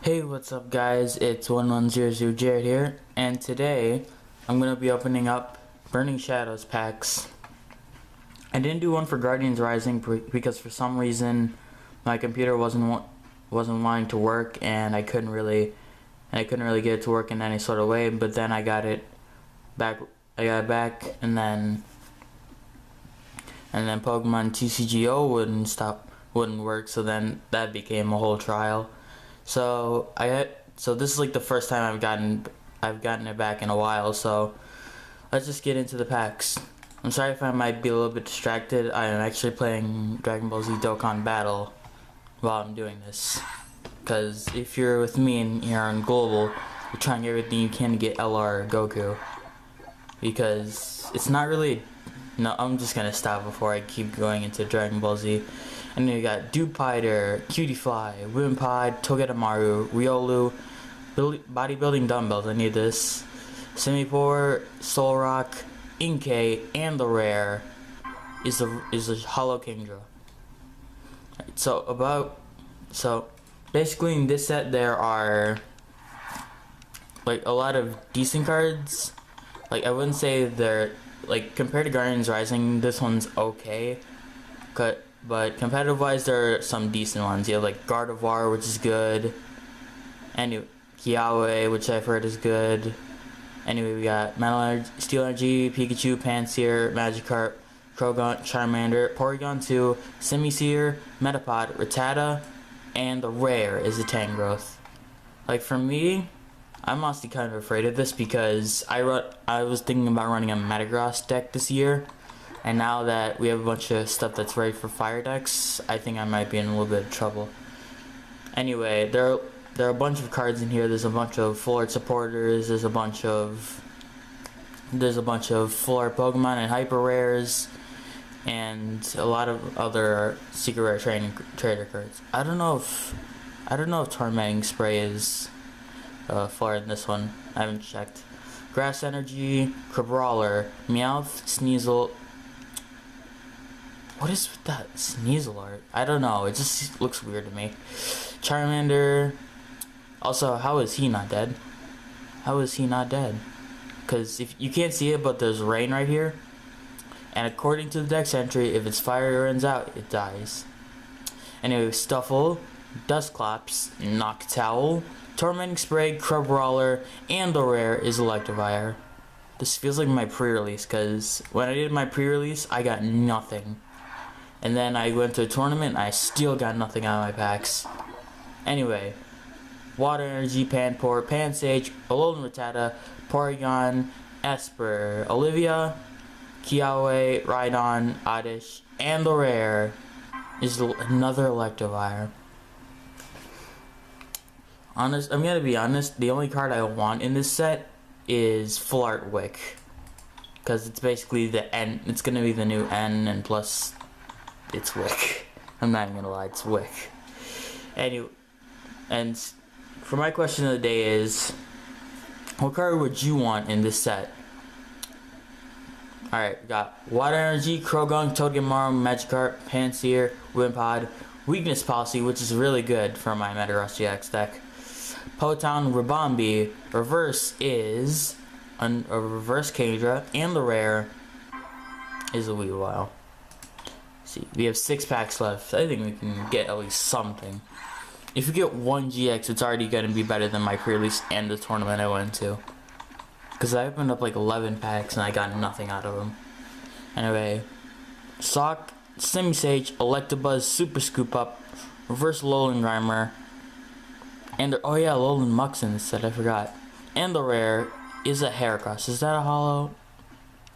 Hey, what's up guys? It's 1100 Jared here, and today I'm going to be opening up Burning Shadows packs. I didn't do one for Guardians Rising because for some reason my computer wasn't wanting to work, and I couldn't really get it to work in any sort of way. But then I got it back. And then Pokemon TCG0 wouldn't work. So then that became a whole trial. So this is like the first time I've gotten it back in a while. So let's just get into the packs. I'm sorry if I might be a little bit distracted. I am actually playing Dragon Ball Z Dokkan Battle while I'm doing this. Because if you're with me and you're on Global, you're trying everything you can to get LR Goku. Because it's not really... No, I'm just gonna stop before I keep going into Dragon Ball Z. And then you got Dewpider, Cutiefly, Wimpod, Togedemaru, Riolu, Bodybuilding Dumbbells, I need this, Simipour, Solrock, Inkay, and the rare is a Hollow Kingdra. So basically in this set there are like a lot of decent cards. Like I wouldn't say they're like, compared to Guardians Rising, this one's okay. But competitive wise, there are some decent ones. You have like Gardevoir, which is good. Anyway, Kiawe, which I've heard is good. Anyway, we got Metal Energy, Steel Energy, Pikachu, Pansear, Magikarp, Croagunk, Charmander, Porygon 2, Simisear, Metapod, Rattata, and the rare is a Tangrowth. Like for me, I'm honestly kind of afraid of this because I was thinking about running a Metagross deck this year. And now that we have a bunch of stuff that's ready for fire decks, I think I might be in a little bit of trouble. Anyway, there are a bunch of cards in here. There's a bunch of full art supporters. There's a bunch of full art Pokemon and hyper rares, and a lot of other secret rare trader cards. I don't know if Tormenting Spray is full art in this one. I haven't checked. Grass Energy, Crabrawler, Meowth, Sneasel. What is with that Sneasel art? I don't know. It just looks weird to me. Charmander. Also, how is he not dead? How is he not dead? Because if you can't see it, but there's rain right here. And according to the dex entry, if its fire runs out, it dies. Anyway, Stuffle, Dusclops, Noctowl, Tormenting Spray, Crabrawler, and the rare is Electivire. This feels like my pre-release, because when I did my pre-release, I got nothing. And then I went to a tournament and I still got nothing out of my packs. Anyway, Water Energy, Panpour, Pansage, Alolan Rattata, Porygon, Esper, Olivia, Kiawe, Rhydon, Oddish, and the rare is another Electivire. I'm gonna be honest, the only card I want in this set is Full Art Wicke. Because it's basically the N, it's gonna be the new N, and plus it's Wicke. I'm not even gonna lie, it's Wicke. Anyway, and for my question of the day is, what card would you want in this set? Alright, we got Water Energy, Croagunk, Togedemaru, Magikarp, Pansear, Wimpod, Weakness Policy, which is really good for my Metagross GX deck. Potown, Ribombee, reverse is a reverse Kingdra, and the rare is a Weavile. See, we have 6 packs left. I think we can get at least something. If you get one GX, it's already going to be better than my pre-release and the tournament I went to. Because I opened up like 11 packs and I got nothing out of them. Anyway, Sock, Simisage, Electabuzz, Super Scoop Up, Reverse Alolan Grimer, and oh yeah, Alolan Mux in this set, I forgot. And the rare is a Heracross. Is that a hollow?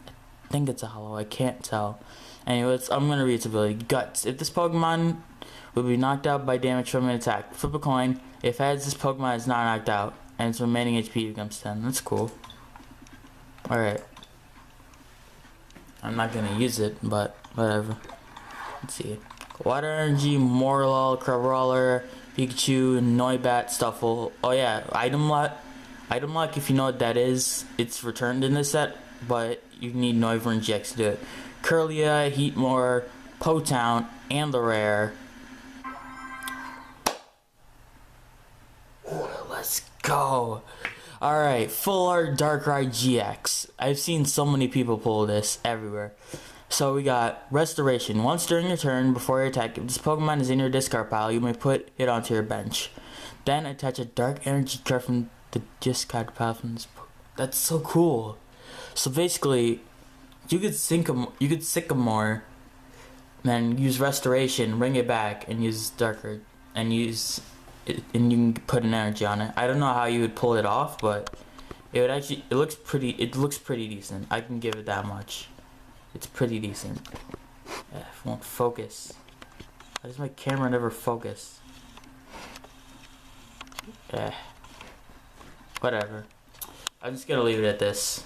I think it's a hollow, I can't tell. Anyways, I'm gonna read its ability. Guts. If this Pokemon would be knocked out by damage from an attack, flip a coin. If heads, this Pokemon is not knocked out, and its remaining HP becomes 10. That's cool. Alright. I'm not gonna use it, but whatever. Let's see. Water Energy, Morlul, Crabrawler, Pikachu, Noibat, Stuffle. Oh yeah, Item Luck. Item Luck, if you know what that is, it's returned in this set, but you need Noivern GX to do it. Curlia, Heatmore, Potown, and the rare Let's go. Alright, Full Art Darkrai GX. I've seen so many people pull this everywhere. So we got Restoration. Once during your turn, before your attack, if this Pokemon is in your discard pile, you may put it onto your bench. Then attach a Dark Energy card from the discard pile from this Pokemon. That's so cool. So basically, you could Sycamore, then use Restoration, bring it back, and use Darker, and use it, and you can put an energy on it. I don't know how you would pull it off, but it would actually. It looks pretty decent. I can give it that much. It's pretty decent. It won't focus. Why does my camera never focus? Whatever. I'm just gonna leave it at this.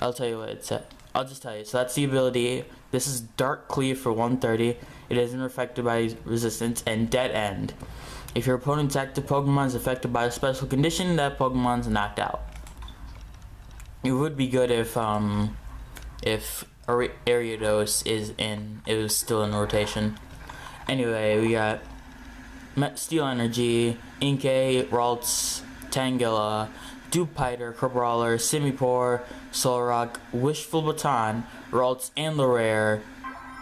I'll tell you what it said. I'll just tell you. So that's the ability. This is Dark Cleave for 130. It isn't affected by resistance, and Dead End. If your opponent's active Pokemon is affected by a special condition, that Pokemon's knocked out. It would be good if Ariados is still in rotation. Anyway, we got Steel Energy, Inkay, Ralts, Tangela, Dewpider, Crabrawler, Simipour, Solrock, Wishful Baton, Ralts, and the rare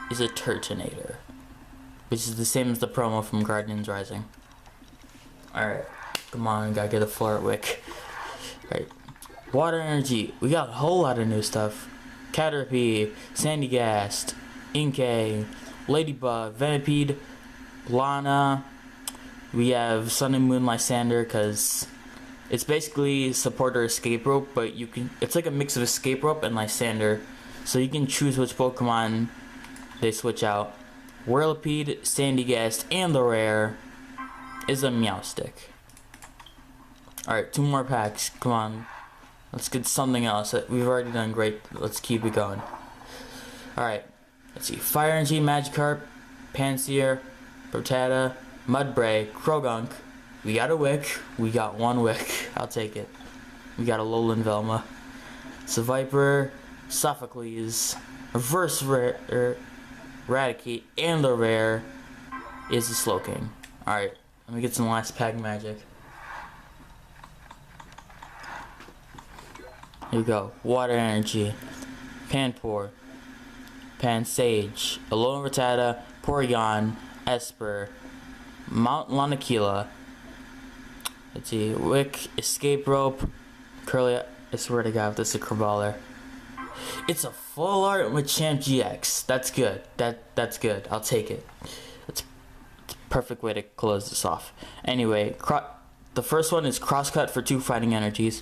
is a Turtonator, which is the same as the promo from Guardians Rising. Alright, come on, we gotta get a floor at Wicke. Alright, Water Energy, we got a whole lot of new stuff. Caterpie, Sandygast, Inkay, Ladybug, Venipede, Lana. We have Sun and Moon Lysander, because it's basically support or escape rope, but it's like a mix of escape rope and Lysander, so you can choose which Pokemon they switch out. Whirlipede, Sandygast, and the rare is a Meowstic. Alright, 2 more packs. Come on. Let's get something else. We've already done great. Let's keep it going. Alright. Let's see. Fire Energy, Magikarp, Pansear, Rattata, Mudbray, Krogunk. We got a Wicke. We got 1 Wicke. I'll take it. We got a Alolan Velma. Seviper, Sophocles, Reverse Eradicate, and the rare is the Slowking. Alright. Let me get some last pack magic. Here we go. Water Energy, Panpour, Pansage, Alolan Rattata, Porygon, Esper, Mount Lanakila. Let's see. Wicke, Escape Rope, Curly. I swear to God, this is a Crabrawler. It's a full art with Champ GX. That's good. That's good. I'll take it. It's a perfect way to close this off. Anyway, the first one is Crosscut for 2 fighting energies.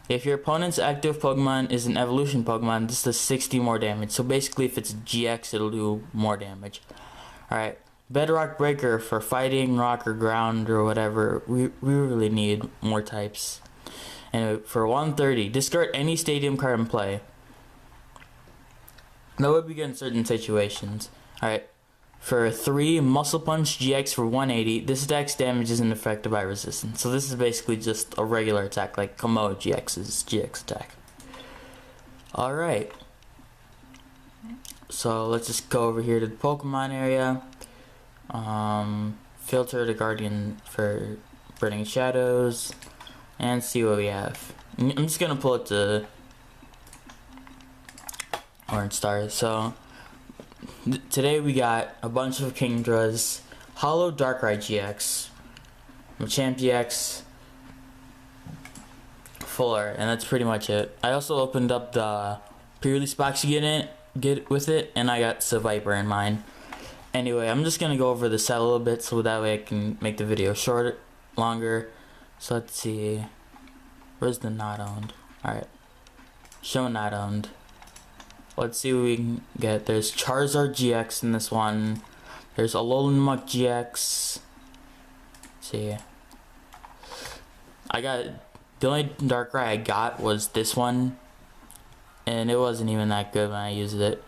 If your opponent's active Pokemon is an evolution Pokemon, this does 60 more damage. So basically, if it's GX, it'll do more damage. Alright. Bedrock Breaker for fighting, rock, or ground, or whatever. We really need more types. And for 130, discard any stadium card in play. That would be good in certain situations. Alright. For 3, Muscle Punch GX for 180. This attack's damage isn't affected by resistance. So this is basically just a regular attack, like Komodo GX's GX attack. Alright. So let's just go over here to the Pokemon area. Filter the Guardian for Burning Shadows. And see what we have. I'm just gonna pull it to Orange Stars. So today we got a bunch of Kingdras, Hollow Darkrai GX, Machamp GX, Full Art, and that's pretty much it. I also opened up the pre-release box to get with it, and I got Seviper in mine. Anyway, I'm just gonna go over the set a little bit so that way I can make the video longer. So let's see. Where's the not owned? Alright. Show not owned. Let's see what we can get. There's Charizard GX in this one. There's Alolan Muck GX. Let's see. The only Darkrai I got was this one. And it wasn't even that good when I used it.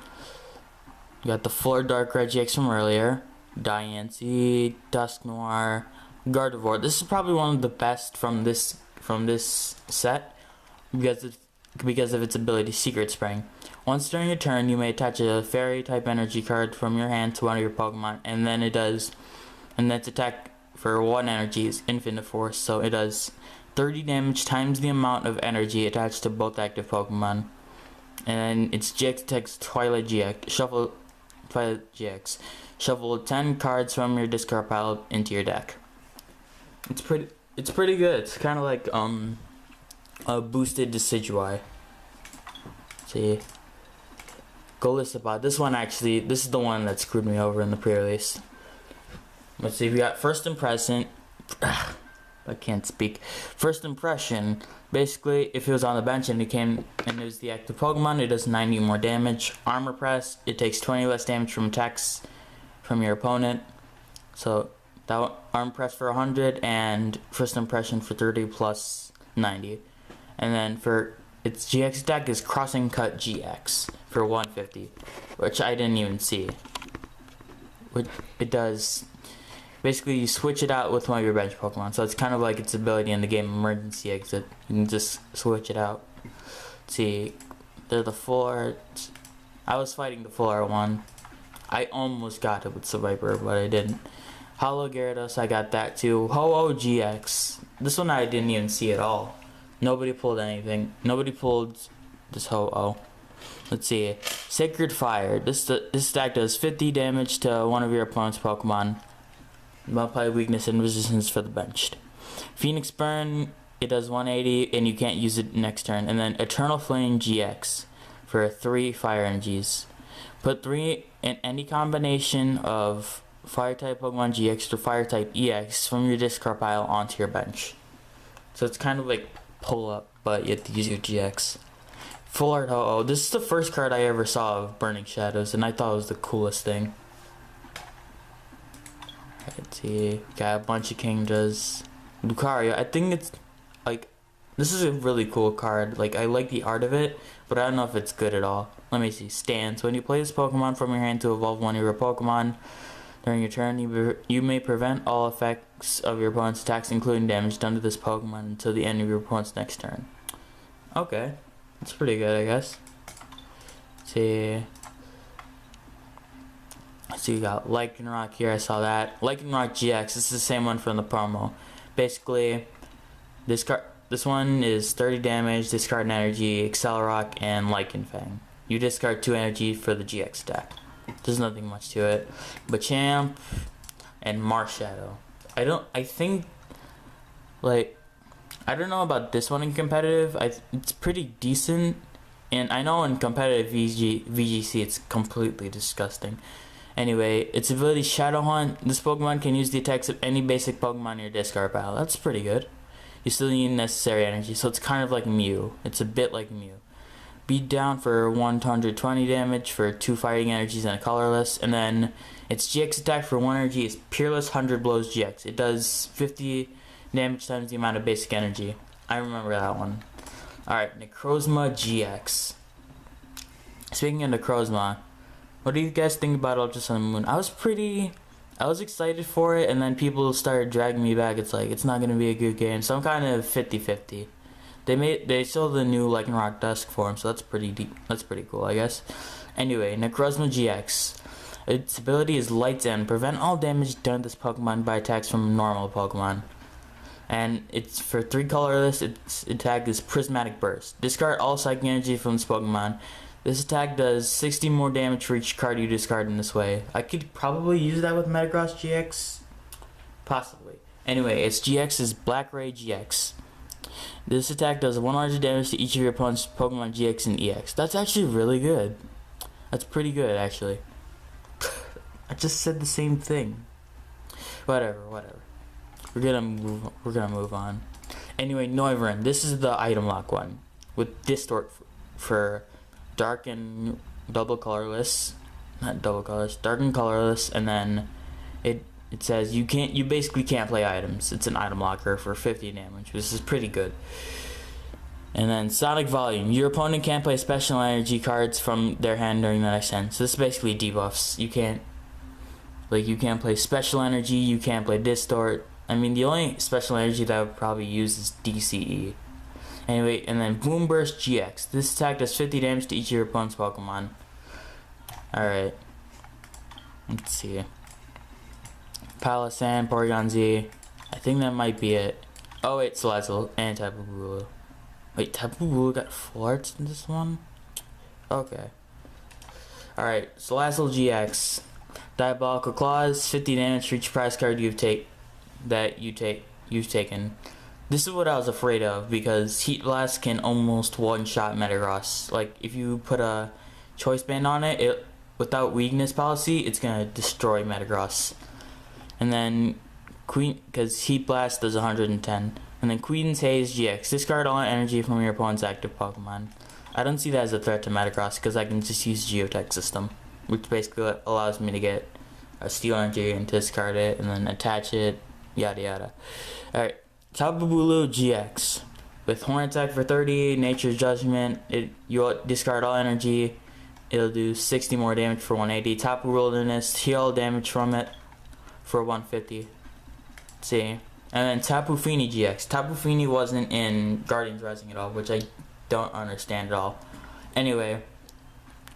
Got the Full Darkrai GX from earlier. Diancie, Dusknoir, Gardevoir. This is probably one of the best from this set because of its ability, Secret Spring. Once during your turn, you may attach a Fairy type energy card from your hand to one of your Pokemon, and then its attack for 1 energy is Infinite Force, so it does 30 damage times the amount of energy attached to both active Pokemon. And its GX attacks Twilight GX. Shuffle Twilight GX. Shuffle 10 cards from your discard pile into your deck. It's pretty good. It's kind of like a boosted Decidueye. See, Golisopod. This one actually, this is the one that screwed me over in the pre-release. Let's see. We got First Impression. I can't speak. First Impression. Basically, if it was on the bench and it came and it was the active Pokemon, it does 90 more damage. Armor Press. It takes 20 less damage from attacks from your opponent. So that one, Armor Press for 100 and First Impression for 30 plus 90. And then for its GX attack is Crossing Cut GX for 150, which I didn't even see. Which it does. Basically, you switch it out with one of your bench Pokemon, so it's kind of like its ability in the game Emergency Exit. You can just switch it out. Let's see, they're the full art. I was fighting the full art one. I almost got it with Survivor, but I didn't. Hollow Gyarados, I got that too. Ho-Oh GX. This one I didn't even see at all. Nobody pulled anything. Nobody pulled this Ho-Oh. Let's see. Sacred Fire. This stack does 50 damage to one of your opponent's Pokemon. Multiply weakness and resistance for the benched. Phoenix Burn, it does 180 and you can't use it next turn. And then Eternal Flame GX for 3 fire energies. Put 3 in any combination of fire type Pokemon GX or fire type EX from your discard pile onto your bench. So it's kind of like pull up, but you have to use your GX. Full Art Ho-Oh. This is the first card I ever saw of Burning Shadows, and I thought it was the coolest thing. Let's see, got a bunch of Kingdras. Lucario, I think it's like, this is a really cool card. Like, I like the art of it, but I don't know if it's good at all. Let me see. Stance. When you play this Pokemon from your hand to evolve one of your Pokemon during your turn, you may prevent all effects of your opponent's attacks, including damage done to this Pokemon, until the end of your opponent's next turn. Okay, that's pretty good, I guess. Let's see. So you got Lycanroc here, I saw that. Lycanroc GX, this is the same one from the promo. Basically, this one is 30 damage, discard an energy, Accelerock, and Lycanfang. You discard 2 energy for the GX attack. There's nothing much to it. Machamp and Marshadow. I don't know about this one in competitive. It's pretty decent. And I know in competitive VGC it's completely disgusting. Anyway, its ability Shadow Hunt. This Pokemon can use the attacks of any basic Pokemon in your discard pile. That's pretty good. You still need necessary energy, so it's kind of like Mew. It's a bit like Mew. Beat down for 120 damage for 2 fighting energies and a colorless. And then its GX attack for 1 energy is Peerless 100 Blows GX. It does 50 damage times the amount of basic energy. I remember that one. Alright, Necrozma GX. Speaking of Necrozma, what do you guys think about Ultra Sun and Moon? I was excited for it, and then people started dragging me back. It's like, it's not going to be a good game, so I'm kind of 50-50. They showed the new Lycanroc Dusk form, so that's pretty cool, I guess. Anyway, Necrozma GX. Its ability is Light's End. Prevent all damage done to this Pokemon by attacks from normal Pokemon. And it's for 3 colorless. Its attack is Prismatic Burst. Discard all psychic energy from this Pokemon. This attack does 60 more damage for each card you discard in this way. I could probably use that with Metagross GX. Possibly. Anyway, its GX is Black Ray GX. This attack does 100 damage to each of your opponent's Pokemon GX and EX. That's actually really good. That's pretty good, actually. I just said the same thing. Whatever. We're gonna move on. Anyway, Noivern. This is the item lock one with Distort for dark and double colorless, not double colorless, dark and colorless, and then it says you basically can't play items. It's an item locker for 50 damage. This is pretty good. And then Sonic Volume. Your opponent can't play special energy cards from their hand during the next turn. So this is basically debuffs. You can't play special energy. You can't play Distort. I mean, the only special energy that I would probably use is DCE. Anyway, and then Boom Burst GX. This attack does 50 damage to each of your opponent's Pokemon. Alright. Let's see. Palossand, Porygon Z. I think that might be it. Oh wait, Salazzle and Tapu Bulu. Wait, Tapu Bulu got 4 arts in this one? Okay. Alright, Salazzle GX. Diabolical Claws, 50 damage for each prize card you've taken. This is what I was afraid of, because Heat Blast can almost one-shot Metagross. Like, if you put a Choice Band on it, without weakness policy, it's gonna destroy Metagross. And then because Heat Blast does 110. And then Queen's Haze GX. Discard all energy from your opponent's active Pokemon. I don't see that as a threat to Metagross, because I can just use Geotech System, which basically allows me to get a Steel Energy and discard it, and then attach it, yada yada. Alright, Tapu Bulu GX. With Horn Attack for 30, Nature's Judgment, you'll discard all energy. It'll do 60 more damage for 180. Tapu Wilderness, heal all damage from it for 150. Let's see. And then Tapu Fini GX. Tapu Fini wasn't in Guardians Rising at all, which I don't understand at all. Anyway,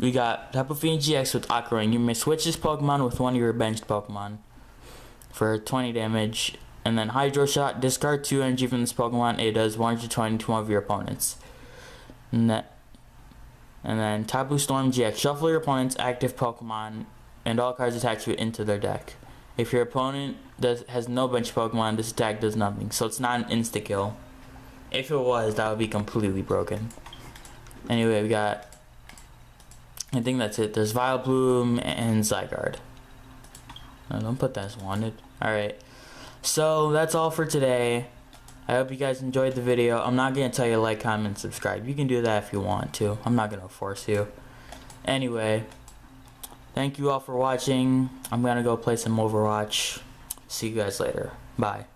we got Tapu Fini GX with Aqua Ring. You may switch this Pokemon with one of your benched Pokemon for 20 damage. And then Hydro Shot, discard 2 energy from this Pokemon. It does 120 to one of your opponents. And then Tapu Storm GX. Shuffle your opponent's active Pokemon and all cards attached to it into their deck. If your opponent has no bench Pokemon, this attack does nothing. So it's not an insta-kill. If it was, that would be completely broken. Anyway, we got... I think that's it. There's Vileplume and Zygarde. No, don't put that as wanted. Alright. So, that's all for today. I hope you guys enjoyed the video. I'm not going to tell you to like, comment, and subscribe. You can do that if you want to. I'm not going to force you. Anyway, thank you all for watching. I'm going to go play some Overwatch. See you guys later. Bye.